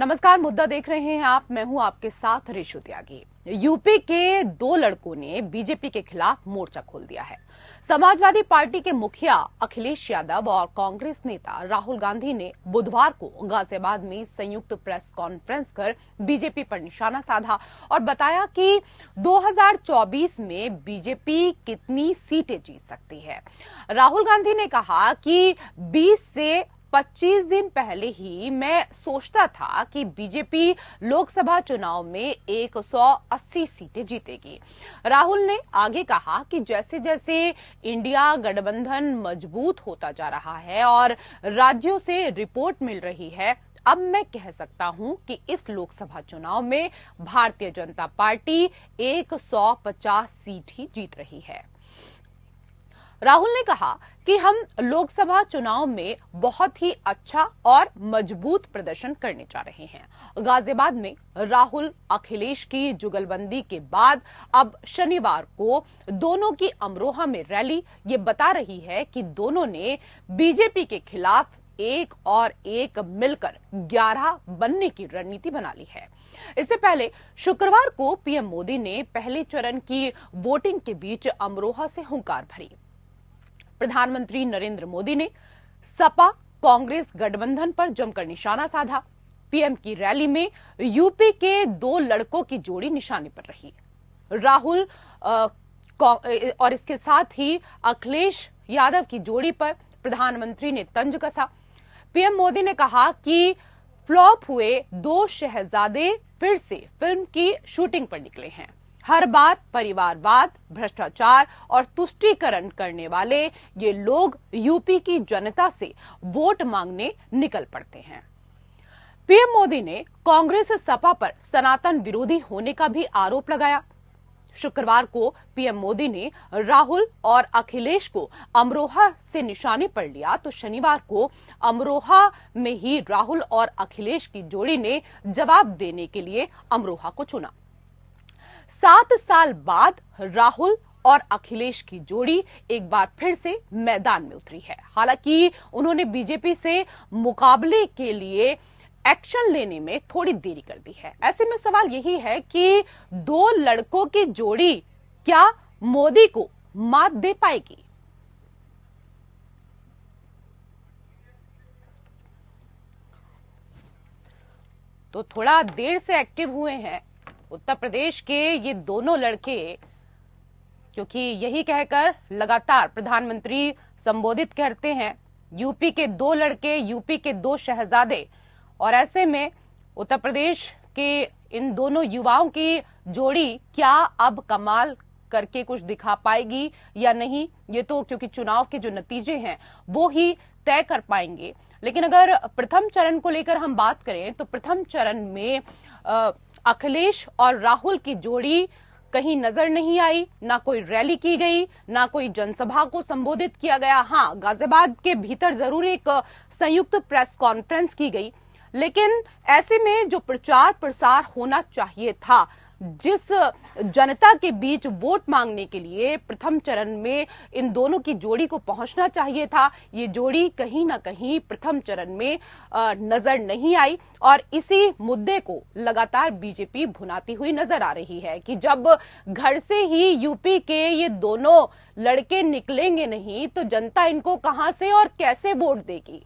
नमस्कार, मुद्दा देख रहे हैं आप। मैं हूं आपके साथ ऋषु त्यागी। यूपी के दो लड़कों ने बीजेपी के खिलाफ मोर्चा खोल दिया है। समाजवादी पार्टी के मुखिया अखिलेश यादव और कांग्रेस नेता राहुल गांधी ने बुधवार को गाजियाबाद में संयुक्त प्रेस कॉन्फ्रेंस कर बीजेपी पर निशाना साधा और बताया कि 2024 में बीजेपी कितनी सीटें जीत सकती है। राहुल गांधी ने कहा कि 20 से 25 दिन पहले ही मैं सोचता था कि बीजेपी लोकसभा चुनाव में 180 सीटें जीतेगी। राहुल ने आगे कहा कि जैसे जैसे इंडिया गठबंधन मजबूत होता जा रहा है और राज्यों से रिपोर्ट मिल रही है, अब मैं कह सकता हूं कि इस लोकसभा चुनाव में भारतीय जनता पार्टी 150 सीट ही जीत रही है। राहुल ने कहा कि हम लोकसभा चुनाव में बहुत ही अच्छा और मजबूत प्रदर्शन करने जा रहे हैं। गाजियाबाद में राहुल अखिलेश की जुगलबंदी के बाद अब शनिवार को दोनों की अमरोहा में रैली ये बता रही है कि दोनों ने बीजेपी के खिलाफ एक और एक मिलकर 11 बनने की रणनीति बना ली है। इससे पहले शुक्रवार को पीएम मोदी ने पहले चरण की वोटिंग के बीच अमरोहा से हुंकार भरी। प्रधानमंत्री नरेंद्र मोदी ने सपा कांग्रेस गठबंधन पर जमकर निशाना साधा। पीएम की रैली में यूपी के दो लड़कों की जोड़ी निशाने पर रही। राहुल और इसके साथ ही अखिलेश यादव की जोड़ी पर प्रधानमंत्री ने तंज कसा। पीएम मोदी ने कहा कि फ्लॉप हुए दो शहजादे फिर से फिल्म की शूटिंग पर निकले हैं। हर बार परिवारवाद, भ्रष्टाचार और तुष्टीकरण करने वाले ये लोग यूपी की जनता से वोट मांगने निकल पड़ते हैं। पीएम मोदी ने कांग्रेस सपा पर सनातन विरोधी होने का भी आरोप लगाया। शुक्रवार को पीएम मोदी ने राहुल और अखिलेश को अमरोहा से निशाने पर लिया तो शनिवार को अमरोहा में ही राहुल और अखिलेश की जोड़ी ने जवाब देने के लिए अमरोहा को चुना। 7 साल बाद राहुल और अखिलेश की जोड़ी एक बार फिर से मैदान में उतरी है। हालांकि उन्होंने बीजेपी से मुकाबले के लिए एक्शन लेने में थोड़ी देरी कर दी है। ऐसे में सवाल यही है कि दो लड़कों की जोड़ी क्या मोदी को मात दे पाएगी? तो थोड़ा देर से एक्टिव हुए हैं उत्तर प्रदेश के ये दोनों लड़के, क्योंकि यही कहकर लगातार प्रधानमंत्री संबोधित करते हैं यूपी के दो लड़के, यूपी के दो शहजादे। और ऐसे में उत्तर प्रदेश के इन दोनों युवाओं की जोड़ी क्या अब कमाल करके कुछ दिखा पाएगी या नहीं, ये तो क्योंकि चुनाव के जो नतीजे हैं वो ही तय कर पाएंगे। लेकिन अगर प्रथम चरण को लेकर हम बात करें तो प्रथम चरण में अखिलेश और राहुल की जोड़ी कहीं नजर नहीं आई, ना कोई रैली की गई, ना कोई जनसभा को संबोधित किया गया। हाँ, गाजियाबाद के भीतर जरूर एक संयुक्त प्रेस कॉन्फ्रेंस की गई, लेकिन ऐसे में जो प्रचार प्रसार होना चाहिए था, जिस जनता के बीच वोट मांगने के लिए प्रथम चरण में इन दोनों की जोड़ी को पहुंचना चाहिए था, ये जोड़ी कहीं ना कहीं प्रथम चरण में नजर नहीं आई। और इसी मुद्दे को लगातार बीजेपी भुनाती हुई नजर आ रही है कि जब घर से ही यूपी के ये दोनों लड़के निकलेंगे नहीं तो जनता इनको कहां से और कैसे वोट देगी।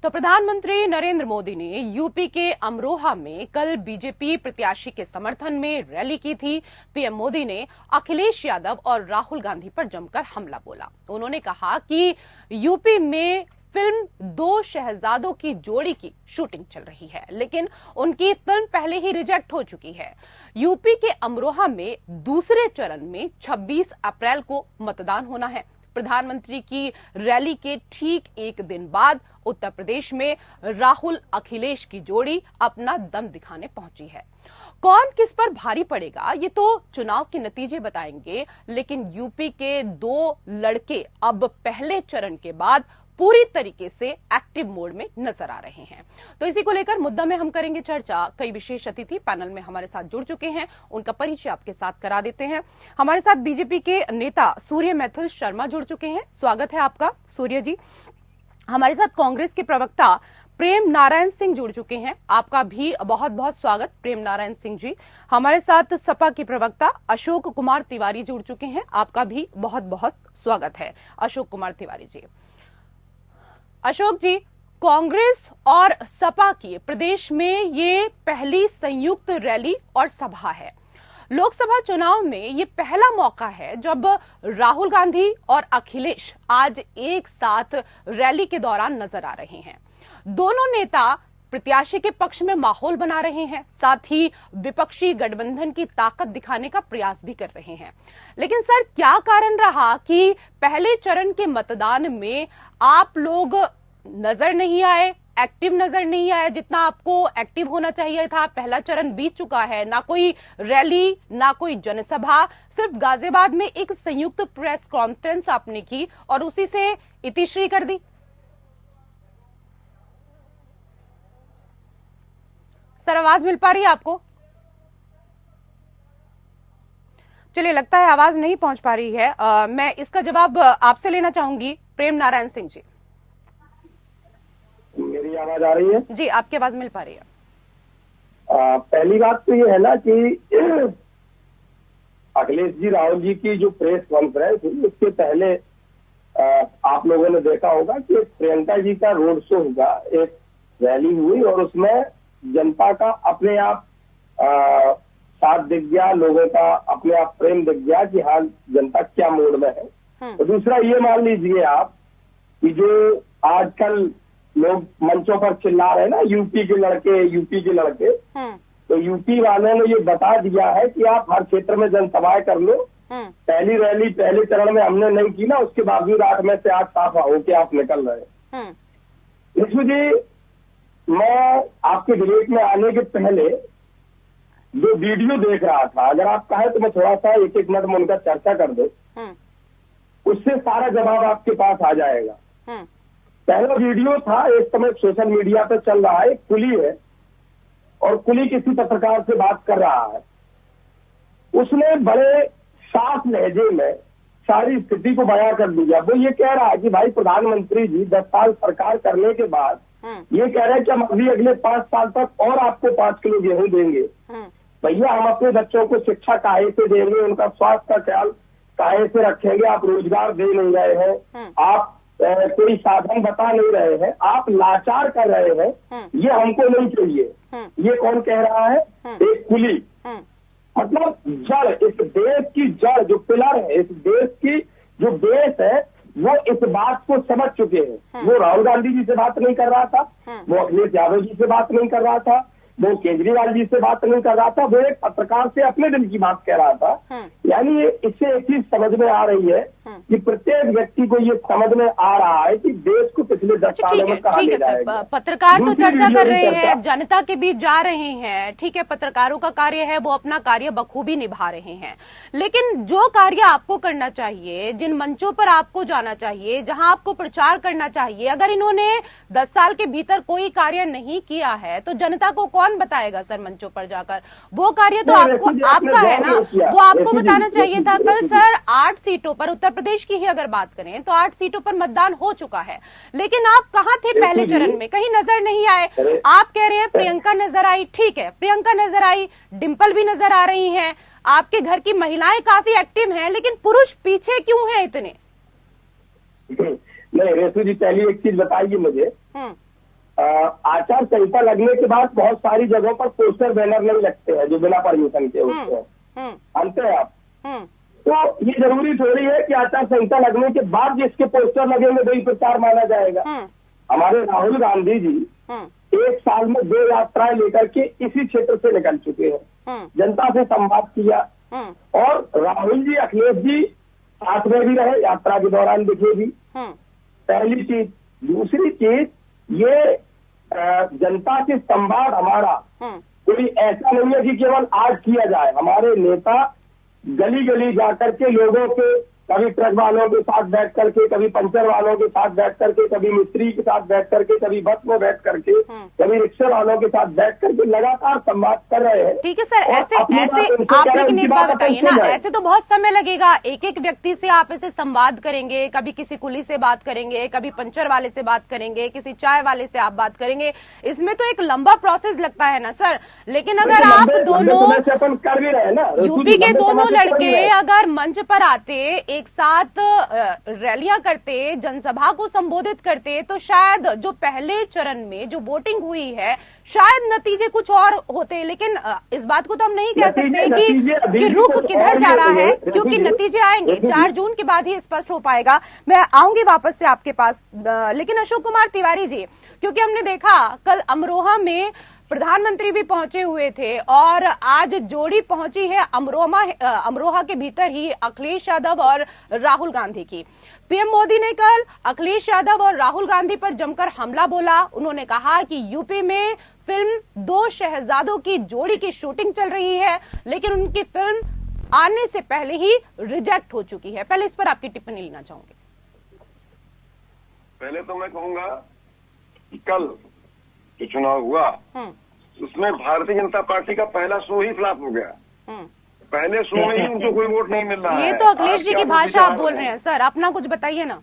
तो प्रधानमंत्री नरेंद्र मोदी ने यूपी के अमरोहा में कल बीजेपी प्रत्याशी के समर्थन में रैली की थी। पीएम मोदी ने अखिलेश यादव और राहुल गांधी पर जमकर हमला बोला। उन्होंने कहा कि यूपी में फिल्म दो शहजादों की जोड़ी की शूटिंग चल रही है, लेकिन उनकी फिल्म पहले ही रिजेक्ट हो चुकी है। यूपी के अमरोहा में दूसरे चरण में 26 अप्रैल को मतदान होना है। प्रधानमंत्री की रैली के ठीक एक दिन बाद उत्तर प्रदेश में राहुल अखिलेश की जोड़ी अपना दम दिखाने पहुंची है। कौन किस पर भारी पड़ेगा ये तो चुनाव के नतीजे बताएंगे, लेकिन यूपी के दो लड़के अब पहले चरण के बाद पूरी तरीके से एक्टिव मोड में नजर आ रहे हैं। तो इसी को लेकर मुद्दा में हम करेंगे चर्चा। कई विशेष अतिथि पैनल में हमारे साथ जुड़ चुके हैं, उनका परिचय आपके साथ करा देते हैं। हमारे साथ बीजेपी के नेता सूर्य मैथिल शर्मा जुड़ चुके हैं, स्वागत है आपका सूर्य जी। हमारे साथ कांग्रेस के प्रवक्ता प्रेम नारायण सिंह जुड़ चुके हैं, आपका भी बहुत बहुत स्वागत प्रेम नारायण सिंह जी। हमारे साथ सपा के प्रवक्ता अशोक कुमार तिवारी जुड़ चुके हैं, आपका भी बहुत बहुत स्वागत है अशोक कुमार तिवारी जी। अशोक जी, कांग्रेस और सपा की प्रदेश में ये पहली संयुक्त रैली और सभा है। लोकसभा चुनाव में ये पहला मौका है जब राहुल गांधी और अखिलेश आज एक साथ रैली के दौरान नजर आ रहे हैं। दोनों नेता प्रत्याशी के पक्ष में माहौल बना रहे हैं, साथ ही विपक्षी गठबंधन की ताकत दिखाने का प्रयास भी कर रहे हैं। लेकिन सर, क्या कारण रहा कि पहले चरण के मतदान में आप लोग नजर नहीं आए, एक्टिव नजर नहीं आए जितना आपको एक्टिव होना चाहिए था? पहला चरण बीत चुका है, ना कोई रैली ना कोई जनसभा, सिर्फ गाजियाबाद में एक संयुक्त प्रेस कॉन्फ्रेंस आपने की और उसी से इतिश्री कर दी। सर, आवाज मिल पा रही है आपको? चलिए, लगता है आवाज नहीं पहुंच पा रही है। मैं इसका जवाब आपसे लेना चाहूंगी प्रेम नारायण सिंह जी। मेरी आवाज आ रही है? जी, आपकी आवाज मिल पा रही है। पहली बात तो ये है ना कि अखिलेश जी राहुल जी की जो प्रेस कॉन्फ्रेंस हुई उसके पहले आप लोगों ने देखा होगा कि प्रियंका जी का रोड शो हुआ, एक रैली हुई और उसमें जनता का अपने आप साथ दिख गया, लोगों का अपने आप प्रेम दिख गया कि हाँ जनता क्या मूड में है। तो दूसरा ये मान लीजिए आप कि जो आजकल लोग मंचों पर चिल्ला रहे हैं ना, यूपी के लड़के, तो यूपी वालों ने ये बता दिया है कि आप हर क्षेत्र में जनसभाएं कर लो। पहली रैली पहले चरण में हमने नहीं की ना, उसके बावजूद 8 में से 8 साफ होके आप निकल रहे हैं। इसलिए मैं आपके डिबेट में आने के पहले जो वीडियो देख रहा था, अगर आप कहें तो मैं थोड़ा सा एक मिनट में उनका चर्चा कर दूं, उससे सारा जवाब आपके पास आ जाएगा। पहला वीडियो था, एक समय सोशल मीडिया पर चल रहा है, कुली है और कुली किसी पत्रकार से बात कर रहा है। उसने बड़े साफ लहजे में सारी स्थिति को बयां कर दिया। वो ये कह रहा है कि भाई प्रधानमंत्री जी 10 साल सरकार करने के बाद ये कह रहे हैं कि हम अभी अगले 5 साल तक और आपको 5 किलो गेहूं देंगे। भैया, हम अपने बच्चों को शिक्षा काहे से देंगे, उनका स्वास्थ्य का ख्याल काहे से रखेंगे? आप रोजगार दे नहीं रहे हैं, आप कोई साधन बता नहीं रहे हैं, आप लाचार कर रहे हैं, ये हमको नहीं चाहिए। ये कौन कह रहा है? एक कुली। मतलब जड़, इस देश की जड़ जो पिलर है, इस देश की जो बेस है, वो इस बात को समझ चुके हैं। वो राहुल गांधी जी से बात नहीं कर रहा था, वो अखिलेश यादव जी से बात नहीं कर रहा था, वो केजरीवाल जी से बात नहीं कर रहा था, वो एक पत्रकार से अपने दिल की बात कह रहा था। यानी इससे एक चीज समझ में आ रही है कि प्रत्येक व्यक्ति को ये समझ में आ रहा है कि देश को पिछले 10 सालों में कहां ले जाएगा। पत्रकार तो चर्चा कर रहे हैं, जनता के बीच जा रहे हैं, ठीक है, पत्रकारों का कार्य है, वो अपना कार्य बखूबी निभा रहे हैं। लेकिन जो कार्य आपको करना चाहिए, जिन मंचों पर आपको जाना चाहिए, जहां आपको प्रचार करना चाहिए, अगर इन्होंने 10 साल के भीतर कोई कार्य नहीं किया है तो जनता को कौन बताएगा सर मंचों पर जाकर? वो कार्य तो आपका है ना, वो आपको बताना चाहिए था। कल सर 8 सीटों पर, उत्तर प्रदेश की ही अगर बात करें तो 8 सीटों पर मतदान हो चुका है, लेकिन आप कहां थे पहले चरण में? कहीं नजर नहीं आए। आप कह रहे हैं प्रियंका नजर आई, ठीक है, प्रियंका नजर आई, डिंपल भी नजर आ रही हैं, आपके घर की महिलाएं काफी एक्टिव हैं, लेकिन पुरुष पीछे क्यों हैं इतने? नहीं रेशु जी, पहली एक चीज बताइए मुझे, आचार संहिता लगने के बाद बहुत सारी जगहों पर पोस्टर बैनर नहीं लगते हैं जो बिना परमिशन के होते हैं, जानते हैं आप? तो ये जरूरी थोड़ी है कि आचार संहिता लगने के बाद जिसके पोस्टर लगेंगे वही प्रचार माना जाएगा। हमारे राहुल गांधी जी 1 साल में 2 यात्राएं लेकर के इसी क्षेत्र से निकल चुके हैं, जनता से संवाद किया, और राहुल जी अखिलेश जी साथ में भी रहे, यात्रा के दौरान दिखे भी। पहली चीज। दूसरी चीज, ये जनता से संवाद हमारा कोई ऐसा नहीं है कि केवल आज किया जाए। हमारे नेता गली गली जाकर के लोगों के कभी ट्रक वालों के साथ बैठ करके, कभी पंचर वालों के साथ बैठ करके, कभी मिस्त्री के साथ बैठ करके, कभी बस में बैठ करके, कभी रिक्शा वालों के साथ बैठ करके लगातार संवाद कर रहे हैं। ठीक है सर, ऐसे अपनी ऐसे बात उनसे आप कह रहे हैं, लेकिन उनकी एक बात बात बताइए अपन ना, सुन रहे हैं। ऐसे तो बहुत समय लगेगा। एक एक व्यक्ति से आप ऐसे संवाद करेंगे, कभी किसी कुली से बात करेंगे, कभी पंचर वाले से बात करेंगे, किसी चाय वाले से आप बात करेंगे, इसमें तो एक लंबा प्रोसेस लगता है ना सर। लेकिन अगर आप दोनों अपन कर भी रहे हैं ना, यूपी के दोनों लड़के अगर मंच पर आते, एक साथ रैलियां करते, जनसभा को संबोधित करते, तो शायद जो पहले चरण में जो वोटिंग हुई है शायद नतीजे कुछ और होते। लेकिन इस बात को तो हम नहीं कह सकते कि रुख किधर जा रहा है, क्योंकि नतीजे आएंगे 4 जून के बाद ही स्पष्ट हो पाएगा। मैं आऊंगी वापस से आपके पास, लेकिन अशोक कुमार तिवारी जी, क्योंकि हमने देखा कल अमरोहा में प्रधानमंत्री भी पहुंचे हुए थे और आज जोड़ी पहुंची है अमरोहा के भीतर ही अखिलेश यादव और राहुल गांधी की। पीएम मोदी ने कल अखिलेश यादव और राहुल गांधी पर जमकर हमला बोला। उन्होंने कहा कि यूपी में फिल्म 2 शहजादों की जोड़ी की शूटिंग चल रही है, लेकिन उनकी फिल्म आने से पहले ही रिजेक्ट हो चुकी है। पहले इस पर आपकी टिप्पणी लेना चाहूंगी। पहले तो मैं कहूंगा कि कल जो चुनाव हुआ उसमें भारतीय जनता पार्टी का पहला शो ही फ्लॉप हो गया। पहले शो में ही उनको कोई वोट नहीं मिल रहा है। ये तो अखिलेश जी की भाषा आप बोल रहे हैं सर, अपना कुछ बताइए ना।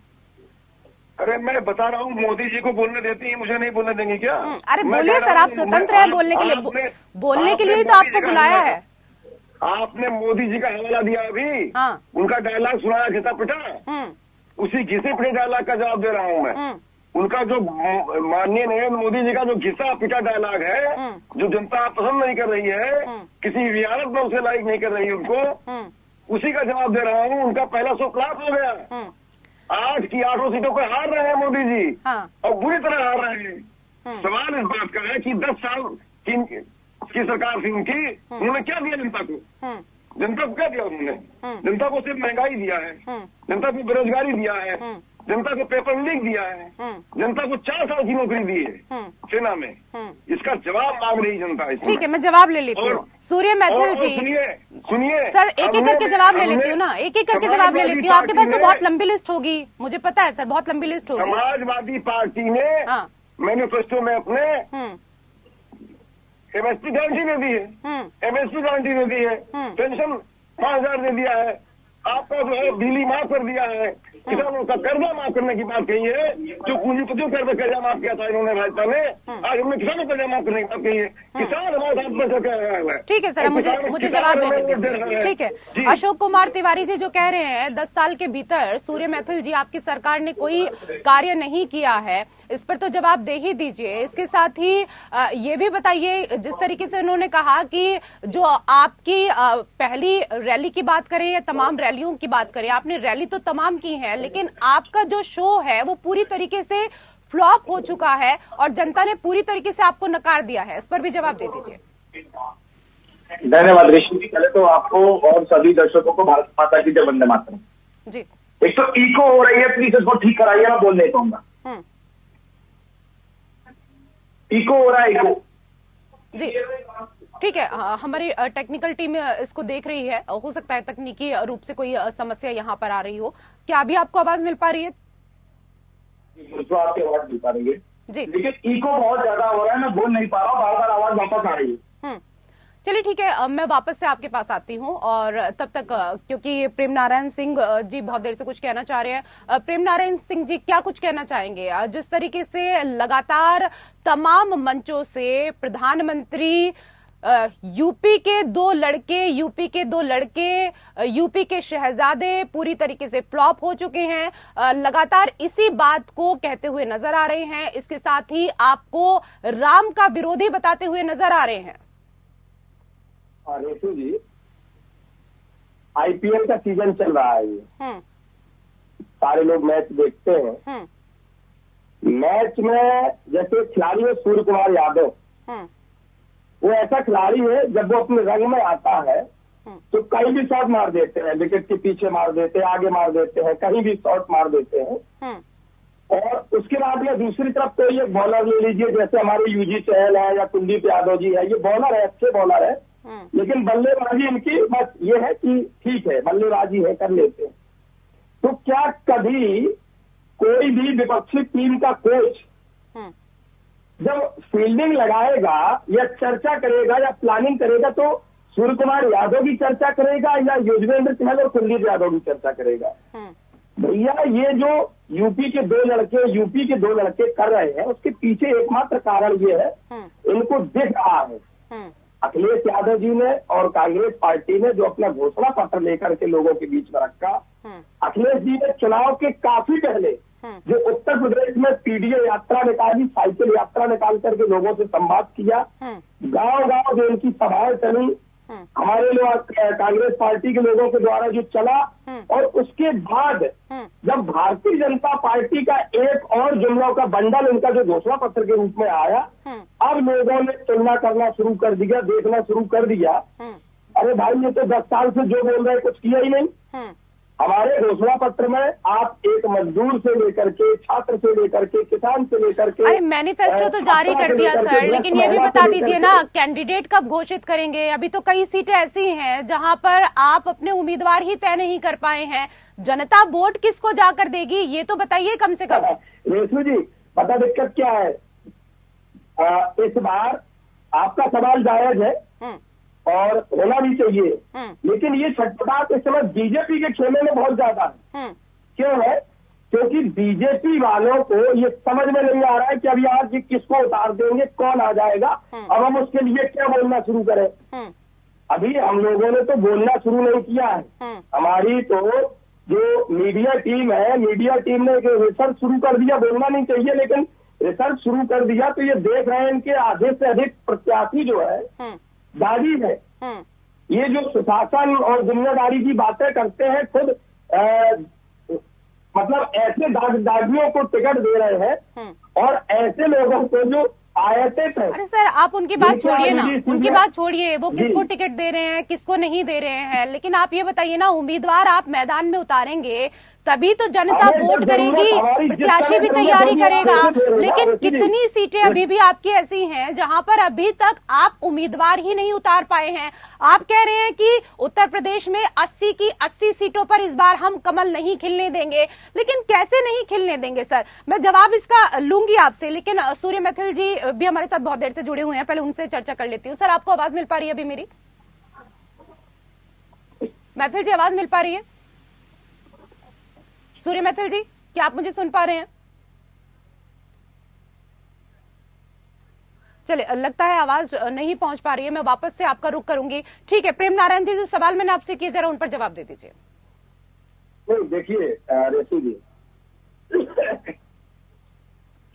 अरे मैं बता रहा हूँ, मोदी जी को बोलने देती है, मुझे नहीं बोलने देंगे क्या? अरे बोलिए सर, आप स्वतंत्र हैं बोलने के लिए। बोलने के लिए ही तो आपको बुलाया है। आपने मोदी जी का हवाला दिया अभी। हाँ। उनका डायलॉग सुनाया घिसा पिटा, उसी घिसे पिटे डायलॉग का जवाब दे रहा हूँ मैं। उनका जो माननीय नरेंद्र मोदी जी का जो घिसा पिटा डायलॉग है, जो जनता पसंद नहीं कर रही है, किसी विहारत में उसे लाइक नहीं कर रही है उनको, उसी का जवाब दे रहा हूँ। उनका पहला शो फ्लॉप हो गया। 8 की 8 सीटों को हार रहे हैं मोदी जी। हाँ। और बुरी तरह हार रहे हैं। सवाल इस बात का है कि 10 साल की सरकार थी उनकी, उन्होंने क्या दिया जनता को? जनता को क्या दिया उन्होंने? जनता को सिर्फ महंगाई दिया है, जनता को बेरोजगारी दिया है, जनता को पेपर लीक दिया है, जनता को 4 साल की नौकरी दी है सेना में। इसका जवाब मांग रही जनता। ठीक है, मैं जवाब ले लेती हूँ। सूर्य मैथिल जी, सुनिए सर, एक एक करके जवाब ले लेती हूँ ना, एक एक करके जवाब ले लेती हूँ। आपके पास तो बहुत लंबी लिस्ट होगी, मुझे पता है सर, बहुत लंबी लिस्ट होगी। समाजवादी पार्टी ने मैनिफेस्टो में अपने एमएसपी गारंटी दे दी है, एमएसपी गारंटी दे दी है, पेंशन 5000 दे दिया है, आपका जो है बिजली माफ कर दिया है, किसानों का कर्जा माफ करने की बात कही है। जो पूंजीपतियों का कर्जा माफ किया था इन्होंने भाजपा ने, आज हमने किसानों का कर्जा माफ करने की बात कही है। किसान हमारे साथ बचा क्या है? ठीक है सर, मुझे जवाब ले लेते हैं। ठीक है, अशोक कुमार तिवारी जी जो कह रहे हैं 10 साल के भीतर सूर्य मैथिल जी आपकी सरकार ने कोई कार्य नहीं किया है, इस पर तो जवाब दे ही दीजिए। इसके साथ ही ये भी बताइए, जिस तरीके से उन्होंने कहा कि जो आपकी पहली रैली की बात करें या तमाम रैलियों की बात करें, आपने रैली तो तमाम की है, लेकिन आपका जो शो है वो पूरी तरीके से फ्लॉप हो चुका है और जनता ने पूरी तरीके से आपको नकार दिया है। इस पर भी जवाब दे दीजिए। धन्यवाद रेशमी जी। पहले तो आपको और सभी दर्शकों को भारत माता की जय वंदे मातरम जी। एक तो इको हो रही है, प्लीज इसको ठीक कराइए, मैं बोल नहीं पाऊंगा। इको हो रहा है, इको जी। ठीक है, हमारी टेक्निकल टीम इसको देख रही है, हो सकता है तकनीकी रूप से कोई समस्या यहाँ पर आ रही हो। क्या अभी आपको आवाज मिल पा रही है? तो आपकी आवाज मिल पा रही है जी, लेकिन इको बहुत ज्यादा हो रहा है, मैं बोल नहीं पा रहा हूँ, बार बार आवाज वापस आ रही है। चलिए ठीक है, मैं वापस से आपके पास आती हूँ और तब तक क्योंकि प्रेम नारायण सिंह जी बहुत देर से कुछ कहना चाह रहे हैं। प्रेम नारायण सिंह जी क्या कुछ कहना चाहेंगे? जिस तरीके से लगातार तमाम मंचों से प्रधानमंत्री यूपी के दो लड़के यूपी के शहजादे पूरी तरीके से फ्लॉप हो चुके हैं, लगातार इसी बात को कहते हुए नजर आ रहे हैं। इसके साथ ही आपको राम का विरोधी बताते हुए नजर आ रहे हैं। रेशू जी, आईपीएल का सीजन चल रहा है, ये सारे लोग मैच देखते हैं। मैच में जैसे खिलाड़ी है सूर्य कुमार यादव, वो ऐसा खिलाड़ी है जब वो अपने रंग में आता है तो कहीं भी शॉट मार देते हैं, विकेट के पीछे मार देते हैं, आगे मार देते हैं, कहीं भी शॉट मार देते हैं। और उसके बाद में दूसरी तरफ कोई एक बॉलर ले लीजिए, जैसे हमारे यूजी चहल है या कुलदीप यादव जी है, ये बॉलर है, अच्छे बॉलर है, लेकिन बल्लेबाजी इनकी बस ये है कि ठीक है बल्लेबाजी है, कर लेते हैं। तो क्या कभी कोई भी विपक्षी टीम का कोच जब फील्डिंग लगाएगा या चर्चा करेगा या प्लानिंग करेगा तो सूर्य कुमार यादव की चर्चा करेगा या युजवेंद्र चहल और कुलदीप यादव की चर्चा करेगा? भैया ये जो यूपी के दो लड़के कर रहे हैं उसके पीछे एकमात्र कारण ये है, इनको दिख रहा है अखिलेश यादव जी ने और कांग्रेस पार्टी ने जो अपना घोषणा पत्र लेकर के लोगों के बीच में रखा। अखिलेश जी ने चुनाव के काफी पहले जो उत्तर प्रदेश में पीडीए यात्रा निकाली, साइकिल यात्रा निकाल करके लोगों से संवाद किया, गांव गांव जो इनकी सभाएं चली, हमारे लोग कांग्रेस पार्टी के लोगों के द्वारा जो चला, और उसके बाद जब भारतीय जनता पार्टी का एक और जुमलों का बंडल इनका जो घोषणा पत्र के रूप में आया, अब लोगों ने तुलना करना शुरू कर दिया, देखना शुरू कर दिया, अरे भाई ये तो 10 साल से जो बोल रहे कुछ किया ही नहीं। हमारे घोषणा पत्र में आप एक मजदूर से लेकर के, छात्र से लेकर के, किसान से लेकर के, अरे मैनिफेस्टो तो जारी कर दिया सर, लेकिन ये भी बता दीजिए ना कैंडिडेट कब घोषित करेंगे? अभी तो कई सीटें ऐसी हैं जहां पर आप अपने उम्मीदवार ही तय नहीं कर पाए हैं, जनता वोट किसको जाकर देगी ये तो बताइए कम से कम। रेशु जी पता दिक्कत क्या है, इस बार आपका सवाल जायज है और होना भी चाहिए, लेकिन ये छटपटाहट इस समय बीजेपी के खेमे में बहुत ज्यादा है। क्यों है? क्योंकि बीजेपी वालों को ये समझ में नहीं आ रहा है कि अभी आज किसको उतार देंगे, कौन आ जाएगा, अब हम उसके लिए क्या बोलना शुरू करें। अभी हम लोगों ने तो बोलना शुरू नहीं किया है, हमारी तो जो मीडिया टीम है, मीडिया टीम ने एक रिसर्च शुरू कर दिया, बोलना नहीं चाहिए लेकिन रिसर्च शुरू कर दिया, तो ये देख रहे हैं इनके आधे से अधिक प्रत्याशी जो है दागी है। ये जो सुशासन और जिम्मेदारी की बातें करते हैं खुद मतलब ऐसे दागियों को टिकट दे रहे हैं और ऐसे लोगों को जो आयातित है। अरे सर आप उनकी बात छोड़िए ना, उनकी बात छोड़िए, वो किसको टिकट दे रहे हैं किसको नहीं दे रहे हैं, लेकिन आप ये बताइए ना उम्मीदवार आप मैदान में उतारेंगे तभी तो जनता वोट करेगी, प्रत्याशी भी तैयारी करेगा, लेकिन कितनी सीटें अभी भी आपकी ऐसी हैं जहां पर अभी तक आप उम्मीदवार ही नहीं उतार पाए हैं। आप कह रहे हैं कि उत्तर प्रदेश में 80 की 80 सीटों पर इस बार हम कमल नहीं खिलने देंगे, लेकिन कैसे नहीं खिलने देंगे सर? मैं जवाब इसका लूंगी आपसे, लेकिन सूर्य मैथिल जी भी हमारे साथ बहुत देर से जुड़े हुए हैं, पहले उनसे चर्चा कर लेती हूँ। सर आपको आवाज मिल पा रही है अभी मेरी? मैथिल जी आवाज मिल पा रही है? सूर्य मैथिल जी क्या आप मुझे सुन पा रहे हैं? चलिए लगता है आवाज नहीं पहुंच पा रही है, मैं वापस से आपका रुख करूंगी। ठीक है प्रेम नारायण जी, जो सवाल मैंने आपसे किया जरा उन पर जवाब दे दीजिए। नहीं देखिए रेशु जी,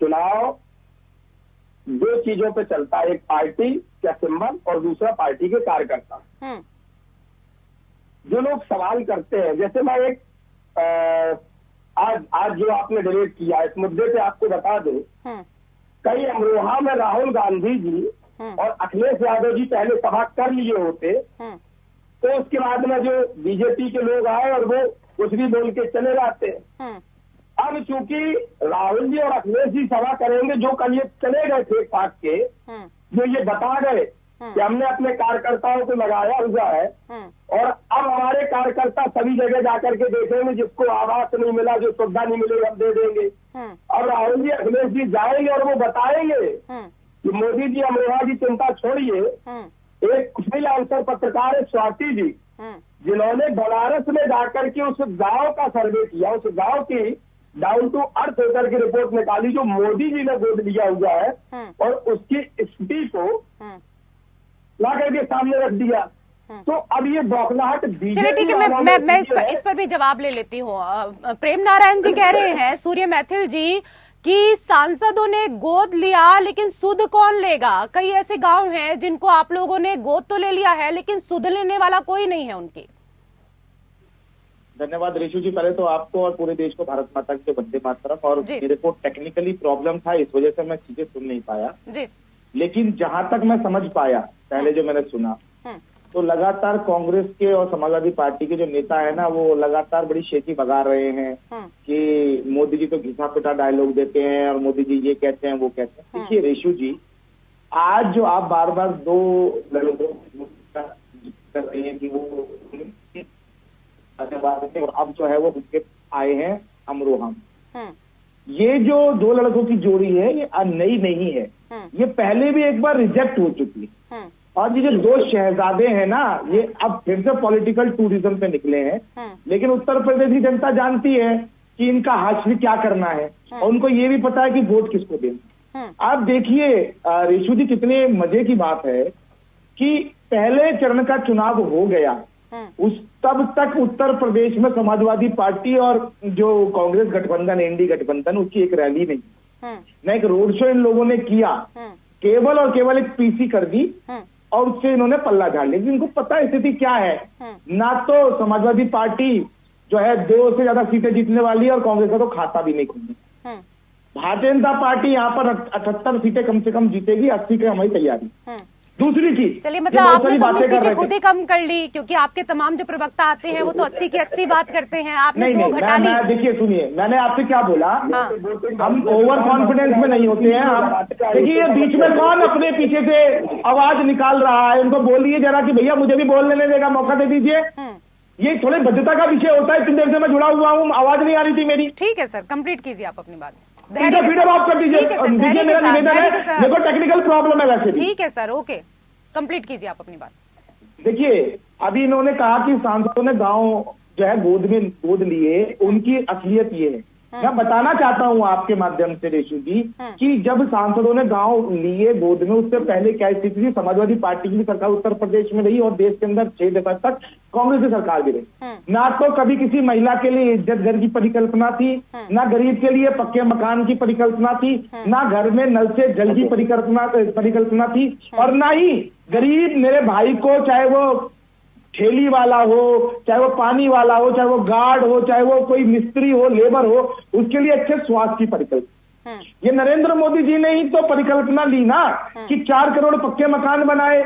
चुनाव दो चीजों पे चलता है, एक पार्टी का सिंबल और दूसरा पार्टी के कार्यकर्ता। जो लोग सवाल करते हैं, जैसे मैं एक आज जो आपने डिबेट किया इस मुद्दे पे आपको बता दें, कई अमरोहा में राहुल गांधी जी और अखिलेश यादव जी पहले सभा कर लिए होते, तो उसके बाद में जो बीजेपी के लोग आए और वो कुछ भी बोल के चले जाते। अब चूंकि राहुल जी और अखिलेश जी सभा करेंगे, जो कल ये चले गए थे पार्ट के, जो ये बता गए कि हमने अपने कार्यकर्ताओं को लगाया हुआ है और अब हमारे कार्यकर्ता सभी जगह जाकर के देखेंगे, जिसको आवास नहीं मिला, जो सुविधा नहीं मिलेगी हम दे देंगे। और राहुल जी अखिलेश जी जाएंगे और वो बताएंगे कि मोदी जी अमरोहा की चिंता छोड़िए। एक फ्रीलांसर पत्रकार है स्वाति जी, जिन्होंने बनारस में जाकर के उस गांव का सर्वे किया, उस गांव की डाउन टू अर्थ होकर की रिपोर्ट निकाली जो मोदी जी ने गोद लिया हुआ है, और उसकी स्थिति को ला करके सामने रख दिया। तो अब ये बौखलाहट चलिए ठीक है, मैं इस पर भी जवाब ले लेती हूँ। प्रेम नारायण जी कह रहे हैं सूर्य मैथिल जी कि सांसदों ने गोद लिया लेकिन सुध कौन लेगा? कई ऐसे गांव हैं जिनको आप लोगों ने गोद तो ले लिया है लेकिन सुध लेने वाला कोई नहीं है उनकी। धन्यवाद रेशु जी, पहले तो आपको और पूरे देश को भारत माता के वंदे मातरम। और मेरे को टेक्निकली प्रॉब्लम था, इस वजह से मैं चीजें सुन नहीं पाया जी। लेकिन जहां तक मैं समझ पाया, पहले जो मैंने सुना, तो लगातार कांग्रेस के और समाजवादी पार्टी के जो नेता है ना, वो लगातार बड़ी शेखी बगा रहे हैं कि मोदी जी तो घिसा पिटा डायलॉग देते हैं और मोदी जी ये कहते हैं वो कहते हैं। देखिए रेशु जी, आज जो आप बार बार दो लोगों कर रही है कि वो और अब जो है वो उनके आए हैं अमरोहा में। ये जो दो लड़कों की जोड़ी है ये नई नहीं है, ये पहले भी एक बार रिजेक्ट हो चुकी है। और ये जो दो शहजादे हैं ना, ये अब फिर से पॉलिटिकल टूरिज्म पे निकले हैं। लेकिन उत्तर प्रदेश की जनता जानती है कि इनका हाशिर क्या करना है, और उनको ये भी पता है कि वोट किसको देना। आप देखिए रेशु जी, कितने मजे की बात है कि पहले चरण का चुनाव हो गया, उस तब तक उत्तर प्रदेश में समाजवादी पार्टी और जो कांग्रेस गठबंधन, एनडीए गठबंधन, उसकी एक रैली नहीं, न एक रोड शो इन लोगों ने किया, केवल और केवल एक पीसी कर दी और उससे इन्होंने पल्ला झाड़ लिया। इनको पता स्थिति क्या है, ना तो समाजवादी पार्टी जो है 2 से ज्यादा सीटें जीतने वाली है और कांग्रेस का तो खाता भी नहीं खुलने। भारतीय जनता पार्टी यहाँ पर 78 सीटें कम से कम जीतेगी, 80 की हमारी तैयारी। दूसरी चीज, चलिए, मतलब आपने तो अपनी सीटें खुद ही कम कर ली, क्योंकि आपके तमाम जो प्रवक्ता आते हैं वो तो 80 की 80 बात करते हैं, आपने 2 घटा ली। देखिए सुनिए, मैंने आपसे क्या बोला, हम ओवर कॉन्फिडेंस में नहीं होते हैं हम। देखिए बीच में कौन अपने पीछे से आवाज निकाल रहा है, उनको बोलिए जरा कि भैया मुझे भी बोलने नहीं देगा, मौका दे दीजिए। ये थोड़े भद्रता का विषय होता है, इतनी देर से मैं जुड़ा हुआ हूँ, आवाज नहीं आ रही थी मेरी। ठीक है सर, कंप्लीट कीजिए आप अपनी बात। फ्रीडम ऑफ कर दीजिए, मेरा निवेदन है, मेरे को टेक्निकल प्रॉब्लम है वैसे। ठीक है सर, ओके, कंप्लीट कीजिए आप अपनी बात। देखिए अभी इन्होंने कहा कि सांसदों ने गांव जो है गोद लिए, उनकी असलियत ये है। मैं बताना चाहता हूं आपके माध्यम से रेशु जी कि जब सांसदों ने गांव लिए गोद में, उससे पहले क्या स्थिति थी, समाजवादी पार्टी की सरकार उत्तर प्रदेश में रही और देश के अंदर 6 दशक तक कांग्रेस की सरकार भी रही। ना तो कभी किसी महिला के लिए इज्जत घर की परिकल्पना थी, ना गरीब के लिए पक्के मकान की परिकल्पना थी, ना घर में नल से जल की परिकल्पना थी, और ना ही गरीब मेरे भाई को, चाहे वो ठेली वाला हो, चाहे वो पानी वाला हो, चाहे वो गार्ड हो, चाहे वो कोई मिस्त्री हो, लेबर हो, उसके लिए अच्छे स्वास्थ्य की परिकल्पना। ये नरेंद्र मोदी जी ने ही तो परिकल्पना ली ना कि 4 करोड़ पक्के मकान बनाए,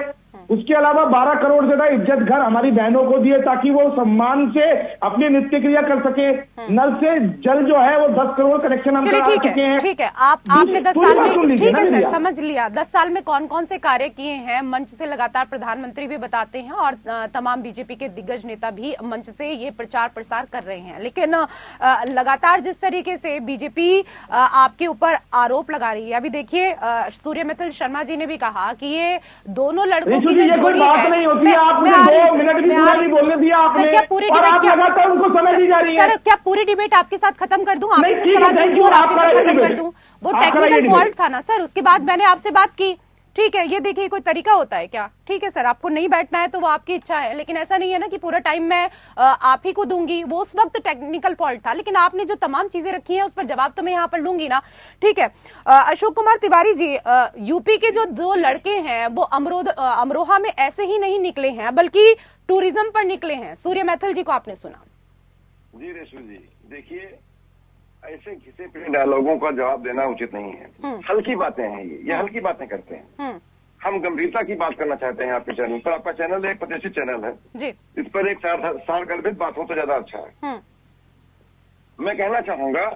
उसके अलावा 12 करोड़ ज्यादा इज्जत घर हमारी बहनों को दिए ताकि वो सम्मान से अपनी नित्य क्रिया कर सके। नल से जल जो है वो 10 करोड़ कनेक्शन हम करा चुके हैं। ठीक है, आपने 10 साल में, ठीक है सर, समझ लिया, 10 साल में कौन कौन से कार्य किए हैं। मंच से लगातार प्रधानमंत्री भी बताते हैं और तमाम बीजेपी के दिग्गज नेता भी मंच से ये प्रचार प्रसार कर रहे हैं, लेकिन लगातार जिस तरीके से बीजेपी आपके ऊपर आरोप लगा रही है, अभी देखिए सूर्यमित्तल शर्मा जी ने भी कहा कि ये दोनों लड़कों की ये कोई बात नहीं होती है, आपने 2 मिनट भी पूरा नहीं बोलने दिया आपने, और आप लगातार उनको समझ ही जा रही है। सर क्या पूरी डिबेट आपके साथ खत्म कर दूं, आपसे सवाल पूछूं और आपके खत्म कर दूं? वो टेक्निकल फॉल्ट था ना सर, उसके बाद मैंने आपसे बात की। ठीक है, ये देखिए कोई तरीका होता है क्या? ठीक है सर, आपको नहीं बैठना है तो वो आपकी इच्छा है, लेकिन ऐसा नहीं है ना कि पूरा टाइम मैं आप ही को दूंगी। वो उस वक्त टेक्निकल फॉल्ट था, लेकिन आपने जो तमाम चीजें रखी हैं उस पर जवाब तो मैं यहाँ पर लूंगी ना। ठीक है, अशोक कुमार तिवारी जी, यूपी के जो 2 लड़के हैं वो अमरोहा में ऐसे ही नहीं निकले हैं, बल्कि टूरिज्म पर निकले हैं। सूर्यमित्तल जी को आपने सुना। जी रेशु जी, देखिए ऐसे घिसे पिटे डायलॉगों का जवाब देना उचित नहीं है। हल्की बातें हैं ये हल्की बातें करते हैं। हम गंभीरता की बात करना चाहते हैं आपके चैनल पर। आपका चैनल एक प्रतिष्ठित चैनल है जी। इस पर एक सारगर्भित बात हो तो ज्यादा अच्छा है। मैं कहना चाहूंगा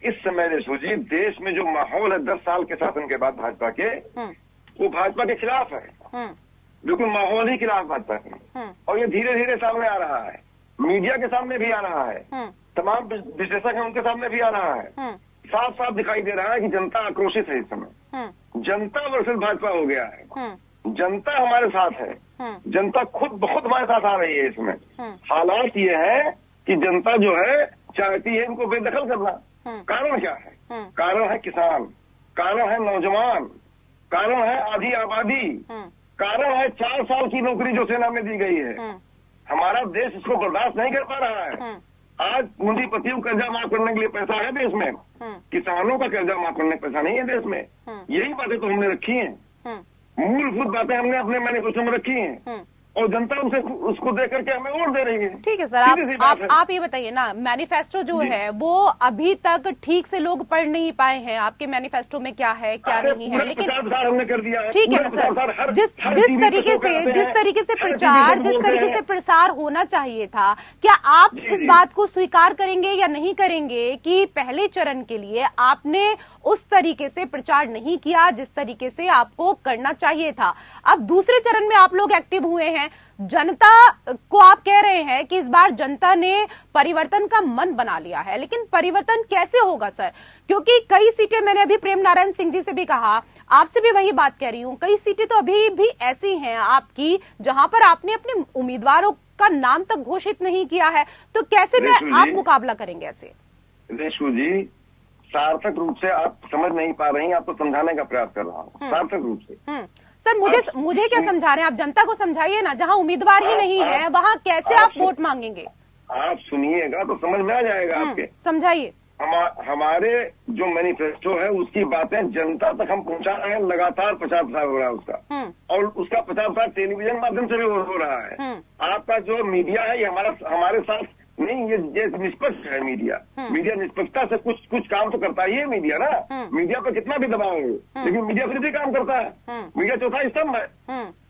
इस समय रेशु जी, देश में जो माहौल है 10 साल के शासन के बाद भाजपा के, वो भाजपा के खिलाफ है, बिल्कुल माहौल ही खिलाफ भाजपा के। और ये धीरे धीरे सामने आ रहा है, मीडिया के सामने भी आ रहा है, तमाम विश्लेषक हैं उनके सामने भी आ रहा है। साफ साफ दिखाई दे रहा है कि जनता आक्रोशित है इस समय। जनता वर्सेस भाजपा हो गया है। जनता हमारे साथ है, जनता खुद बहुत हमारे साथ आ रही है इसमें। हालात ये है कि जनता जो है चाहती है इनको बेदखल करना। कारण क्या है? कारण है किसान, कारण है नौजवान, कारण है आधी आबादी, कारण है 4 साल की नौकरी जो सेना में दी गई है। हमारा देश इसको बर्दाश्त नहीं कर पा रहा है। आज पूंजीपतियों को कर्जा माफ करने के लिए पैसा है देश में, किसानों का कर्जा माफ करने का पैसा नहीं है देश में। यही बातें तो हमने रखी हैं, मूलभूत बातें हमने अपने मैनिफेस्टो में रखी हैं, और जनता उसे उसको देख करके हमें वोट दे रही है। ठीक है सर, आप ये बताइए ना, मैनिफेस्टो जो है वो अभी तक ठीक से लोग पढ़ नहीं पाए हैं। आपके मैनिफेस्टो में क्या है क्या नहीं है, लेकिन हमने कर दिया है। ठीक है ना सर, जिस तरीके से प्रचार, जिस तरीके से प्रसार होना चाहिए था, क्या आप इस बात को स्वीकार करेंगे या नहीं करेंगे कि पहले चरण के लिए आपने उस तरीके से प्रचार नहीं किया जिस तरीके से आपको करना चाहिए था? अब दूसरे चरण में आप लोग एक्टिव हुए हैं, हैं, जनता को आप कह रहे हैं कि इस बार जनता ने परिवर्तन का मन बना लिया है, लेकिन परिवर्तन कैसे होगा सर? क्योंकि कई सीटें, मैंने अभी प्रेम नारायण सिंह जी से भी कहा, आपसे भी वही बात कह रही हूं, कई सीटें तो अभी भी ऐसी हैं आपकी जहां पर आपने अपने उम्मीदवारों का नाम तक घोषित नहीं किया है, तो कैसे में आप मुकाबला करेंगे ऐसे? रेशु जी, सार्थक रूप से आप समझ नहीं पा रही हैं, आपको समझाने का प्रयास कर रहा हूँ सार्थक रूप से। सर मुझे क्या समझा रहे हैं आप? जनता को समझाइए ना, जहां उम्मीदवार ही नहीं है वहां कैसे आप वोट मांगेंगे? आप सुनिएगा तो समझ में आ जाएगा आपके। समझाइए। हमारे जो मैनिफेस्टो है उसकी बातें जनता तक हम पहुंचा रहे हैं, लगातार प्रचार प्रसार हो रहा है उसका, और उसका प्रचार प्रसार टेलीविजन माध्यम से भी हो रहा है। आपका जो मीडिया है ये हमारे साथ नहीं, ये निष्पक्ष है मीडिया। मीडिया निष्पक्षता से कुछ काम तो करता ही है मीडिया ना। मीडिया पे कितना भी दबाव है, लेकिन मीडिया फिर भी काम करता है। मीडिया चौथा स्तंभ है,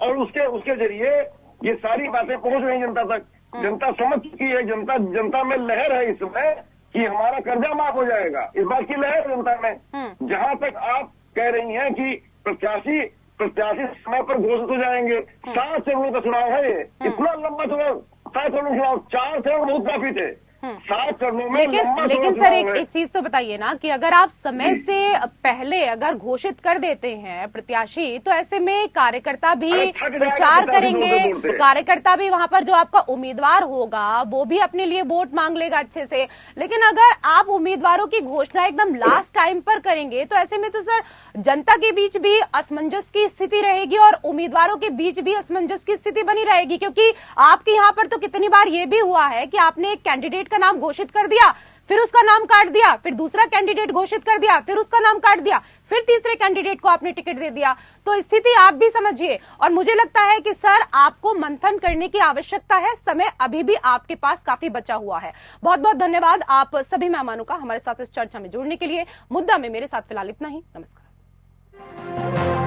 और उसके जरिए ये सारी बातें पहुंच रही जनता तक। जनता समझ चुकी है, जनता में लहर है इस समय कि हमारा कर्जा माफ हो जाएगा, इस बात की लहर जनता में। जहां तक आप कह रही हैं कि प्रत्याशी समय पर घोषित हो जाएंगे, 7 चरणों का चुनाव है ये, इतना लंबा चुनाव, 7 चरणों चुनाव, 4 चरण बहुत काफी थे, 7 चरणों में। लेकिन सर एक चीज तो बताइए ना कि अगर आप समय से पहले अगर घोषित कर देते हैं प्रत्याशी, तो ऐसे में कार्यकर्ता भी प्रचार करेंगे, कार्यकर्ता भी वहां पर जो आपका उम्मीदवार होगा वो भी अपने लिए वोट मांग लेगा अच्छे से। लेकिन अगर आप उम्मीदवारों की घोषणा एकदम लास्ट टाइम पर करेंगे तो ऐसे में तो सर जनता के बीच भी असमंजस की स्थिति रहेगी और उम्मीदवारों के बीच भी असमंजस की स्थिति बनी रहेगी। क्योंकि आपके यहाँ पर तो कितनी बार ये भी हुआ है कि आपने एक कैंडिडेट का नाम घोषित कर दिया, फिर उसका नाम काट दिया, फिर दूसरा कैंडिडेट घोषित कर दिया, फिर उसका नाम काट दिया, फिर तीसरे कैंडिडेट को आपने टिकट दे दिया। तो स्थिति आप भी समझिए, और मुझे लगता है कि सर आपको मंथन करने की आवश्यकता है, समय अभी भी आपके पास काफी बचा हुआ है। बहुत बहुत धन्यवाद आप सभी मेहमानों का हमारे साथ इस चर्चा में जुड़ने के लिए। मुद्दा में मेरे साथ फिलहाल इतना ही। नमस्कार।